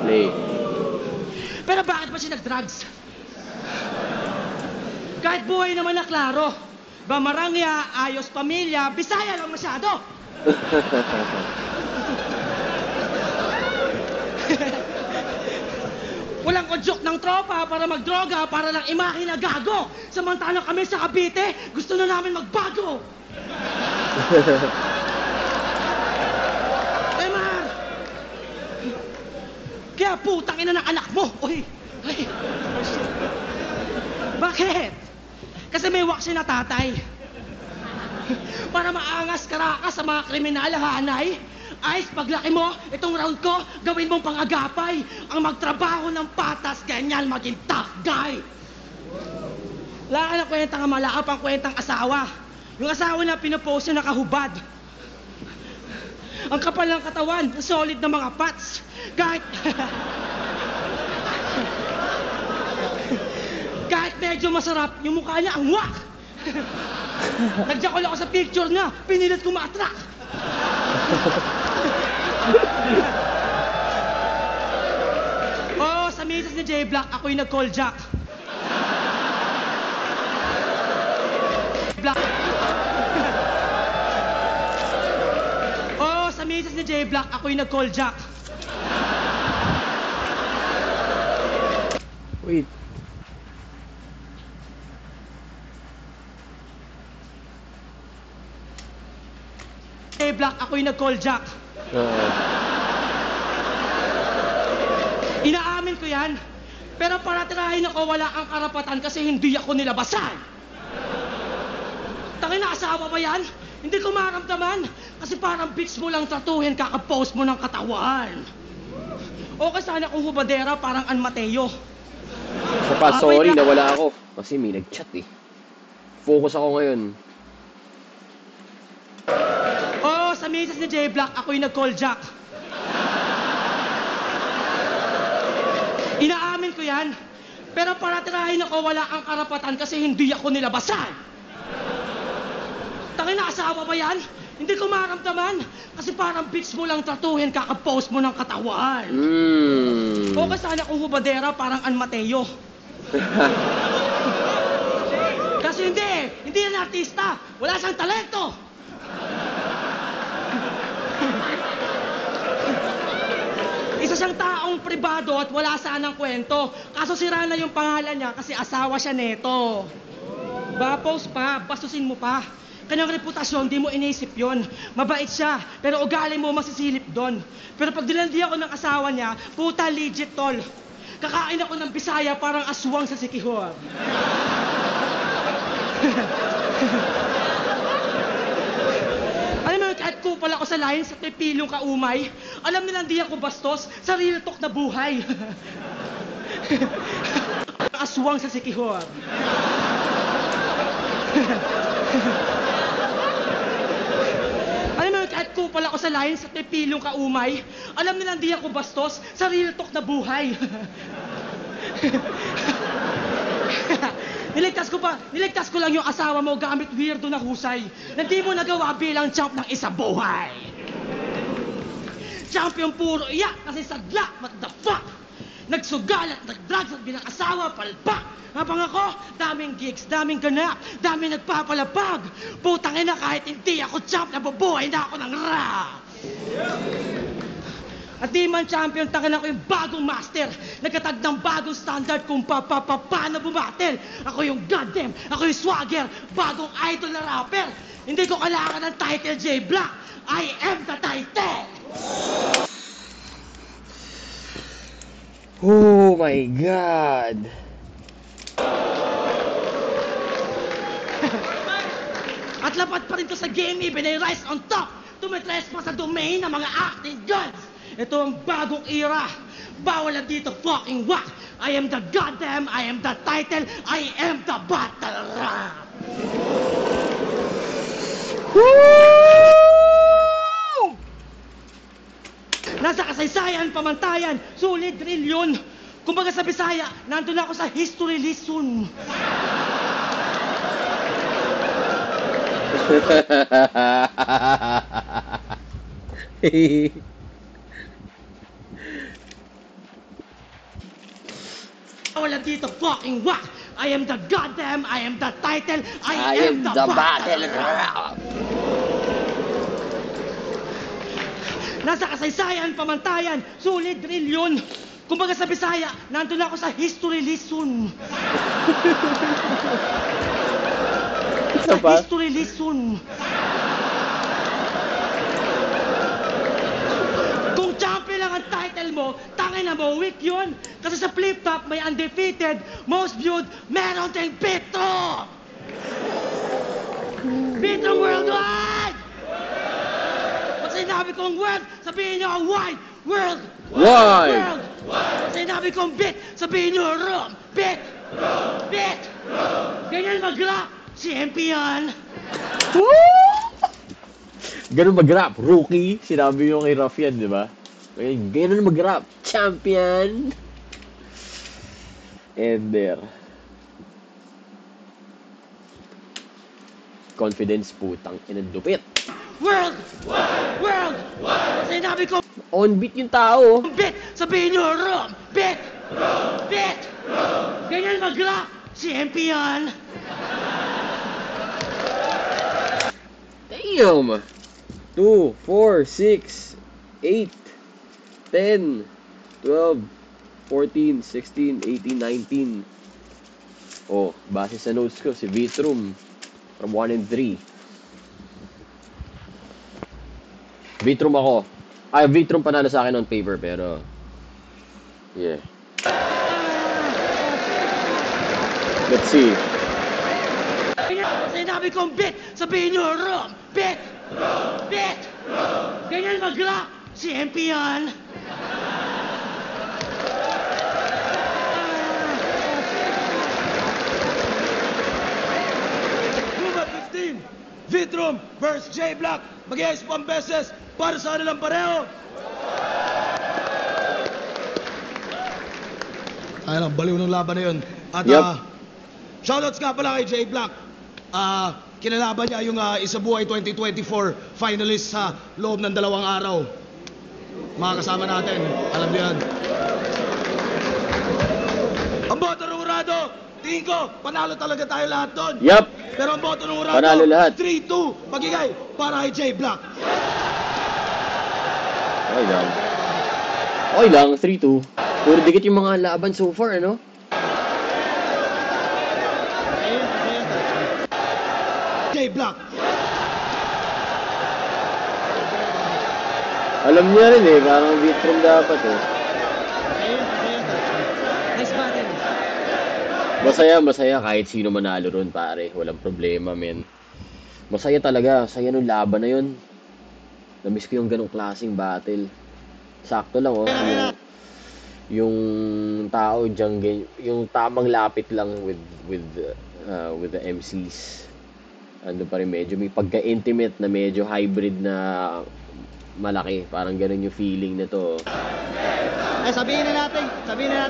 Speaker 1: play.
Speaker 5: Pero bakit ba siya nag-drugs? Kahit buhay naman na klaro. Bamarangya, ayos pamilya, Bisaya lang masyado. Walang kudyok ng tropa para magdroga para lang imahin na gago. Samantalang kami sa Cavite, gusto na namin magbago. Emar! Kaya putang ina ng anak mo. Uy! Ay. Bakit? Kasi may waksi na tatay. Para maangas karakas sa mga kriminal, hanay. Ice, paglaki mo, itong round ko, gawin mong pangagapay. Ang magtrabaho ng patas, ganyan maging tough guy. Wala ka ng kwentang malaap ang kwentang asawa. Yung asawa na pinopost niya nakahubad. Ang kapal ng katawan, ang solid na mga pats. Kahit medyo masarap, yung mukha niya ang wak. Nagjakol ako sa picture niya, pinilit ko ma-attract. Oo, sa misis ni J Black, ako'y nag-call Jack.
Speaker 4: misis ni J Black, ako yung nag-call Jack.
Speaker 1: Wait.
Speaker 4: J Black, ako yung nag-call Jack. Inaamin ko yan. Pero para tirahin ako, wala kang karapatan kasi hindi ako nilabasan. Tangin na, asawa ba yan? Hindi ko maramdaman. Kasi parang bitch mo lang tratuhin kaka-post mo ng katawan. Okay sana kung hubadera, parang An Mateo.
Speaker 1: Isa pa, sorry, nawala ako. Kasi may nag-chat eh. Focus ako ngayon.
Speaker 4: Oo, sa misis ni J Black, ako yung nag-call Jack. Inaamin ko yan. Pero para tirahin ako, wala kang karapatan kasi hindi ako nilabasan. Tangin na, asawa ba yan? Hindi ko maramdaman. Kasi parang bitch mo lang tratuhin kaka-post mo ng katawan. Okay sana kung hubadera, parang An Mateo. Kasi hindi yan artista. Wala siyang talento. Isa siyang taong pribado at wala sanang kwento. Kaso sira na yung pangalan niya kasi asawa siya neto. Ba-post pa, bastusin mo pa. Kanyang reputasyon, di mo inisip yon. Mabait siya, pero ugali mo masisilip doon. Pero pag dilandi ako ng asawa niya, puta legit tol. Kakain ako ng Bisaya parang aswang sa Sikihor. Alam mo, kahit kupal ako sa line sa pipilong kaumay, alam nilang di ako bastos sa real talk na buhay. Aswang sa Sikihor. Alam mo, kahit kupal ako sa line sa pipilong kaumay, alam nilang di ako bastos sa real talk na buhay. Niligtas ko lang yung asawa mo gamit weirdo na husay na di mo nagawa bilang champ ng isang buhay. Champion puro iyak kasi sadla, what the fuck? Nagsugal at nagdrugs at bilang asawa, palpak. Habang ako, daming gigs, daming ganap, daming nagpapalapag. Putang ina, kahit hindi ako champ, nabubuhay na ako ng rap. At di man champion, tangin ako yung bagong master. Nagkatag ng bagong standard kung paano bumatel. Ako yung goddamn, ako yung swagger, bagong idol na rapper. Hindi ko kailangan ng title J Black. I am the title.
Speaker 1: Oh my God.
Speaker 4: At lapat pa rin to sa game, even I rise on top. Tumitres pa sa domain ng mga acting gods. Ito ang bagong era. Bawal na dito fucking whack. I am the goddamn, I am the title, I am the battle rap. Woo! Nasa kasaysayan, pamantayan, sulit drill yun. Kumbaga sa Bisaya, nandun ako sa history lesson. Wala dito fucking whack. I am the goddamn, I am the title, I am the battle rap. Nasa kasaysayan, pamantayan, sulit drill yun. Kumbaga sa Bisaya, nandun ako sa history lesson. Sa history lesson. Kung champion lang ang title mo, tangin na mo, weak yun. Kasi sa flip-top, may undefeated, most viewed, meron ting Petro! Petro worldwide! Pag sinabi kong world, sabihin nyo ang wide. World!
Speaker 1: Wide!
Speaker 4: World! Pag sinabi kong bit, sabihin nyo Rome. Bit! Bit! Ganyan mag-rap. Champion!
Speaker 1: Ganun mag-rap. Rookie. Sinabi yung kay Ruff yan, di ba? Ganun mag-rap. Champion! And there. Confidence, putang inandupit.
Speaker 4: World! World! Sinabi ko
Speaker 1: On beat yung tao.
Speaker 4: bit, sabihin nyo Rome. Bit! Bit! Ganyan mag-rap. Champion!
Speaker 1: Damn! 2, 4, 6, 8, 10, 12, 14, 16, 18, 19. Oh, base sa notes ko, si Vitrum from 1 and 3. Vitrum ako. Ay, Vitrum panalo sa akin on paper, pero yeah. Let's see.
Speaker 4: Sinabi kong bit, sabihin nyo rom, bit, bit. Ganyan mag-rap, si MP yan.
Speaker 2: Lumat 15, Vitrum versus J Black. Mag-iayos po ang beses para sa kanilang pareho. Ayun lang, baliw ng laban na yun. At
Speaker 1: Yup.
Speaker 2: shoutouts nga pala kay J Black. Kinalaban niya yung Isabuhay 2024 finalist sa loob ng 2 araw. Mga kasama natin, alam niyo yan. Ang boto ng Urado, tingin ko, panalo talaga tayo lahat doon.
Speaker 1: Yup.
Speaker 2: Pero ang boto ng Urado,
Speaker 1: Panalo lahat.
Speaker 2: 3-2, magigay para kay J Black.
Speaker 1: Okay lang. Okay lang, 3-2. Puro dikit yung mga laban so far, ano?
Speaker 2: J Black.
Speaker 1: Alam niya rin eh, parang Vitrum dapat eh.
Speaker 4: Nice battle.
Speaker 1: Masaya kahit sino manalo ron, pare. Walang problema, men. Masaya talaga. Saya nung laban na yun. Namiss ko yung ganong klaseng battle. Sakto lang, oh. Yung tao dyan, yung tamang lapit lang with the MCs. Ano pa rin, medyo may pagka-intimate na medyo hybrid na malaki. Parang ganun yung feeling na to.
Speaker 5: Ay, sabihin na natin,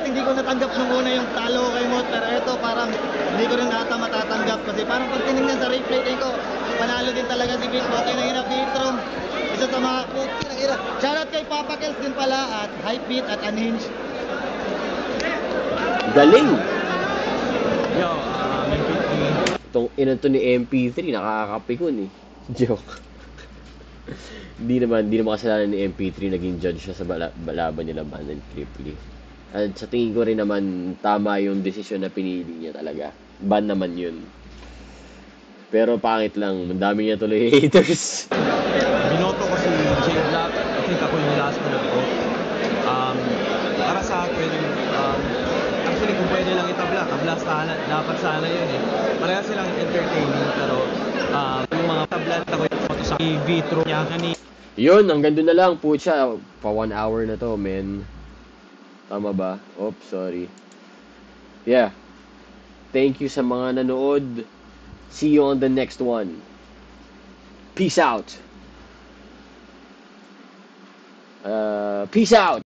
Speaker 5: hindi ko natanggap nung una yung talo kay Mot, pero ito parang hindi ko rin ata matatanggap kasi parang pag tinignan sa replay din ko, panalo din talaga si Vit, okay na hirap Vitrum. Isa sa mga hirap. Shoutout kay Papa Kels din pala at Hypebeat at Unhinged.
Speaker 1: Galing!
Speaker 3: Yo, MP3.
Speaker 1: Itong inato ni MP3, nakakapikon eh. Joke. Hindi naman kasalanan ni MP3 naging judge siya sa laban nila Ban and Cripply. At sa tingin ko rin naman tama yung desisyon na pinili niya talaga. Ban naman yun. Pero pangit lang, madami niya tuloy haters.
Speaker 6: Binoto ko si J Black. I think ako yung last na nag-vote. Para sa akin, actually kung pwede lang itabla dapat sana yun eh. Pareha silang entertaining pero yung mga tabla ako yung photo sa Vitrum niya kanina.
Speaker 1: Yun, hanggang doon na lang. Pucha, pa 1 hour na to, men. Tama ba? Oops, sorry. Yeah. Thank you sa mga nanood. See you on the next one. Peace out. Peace out.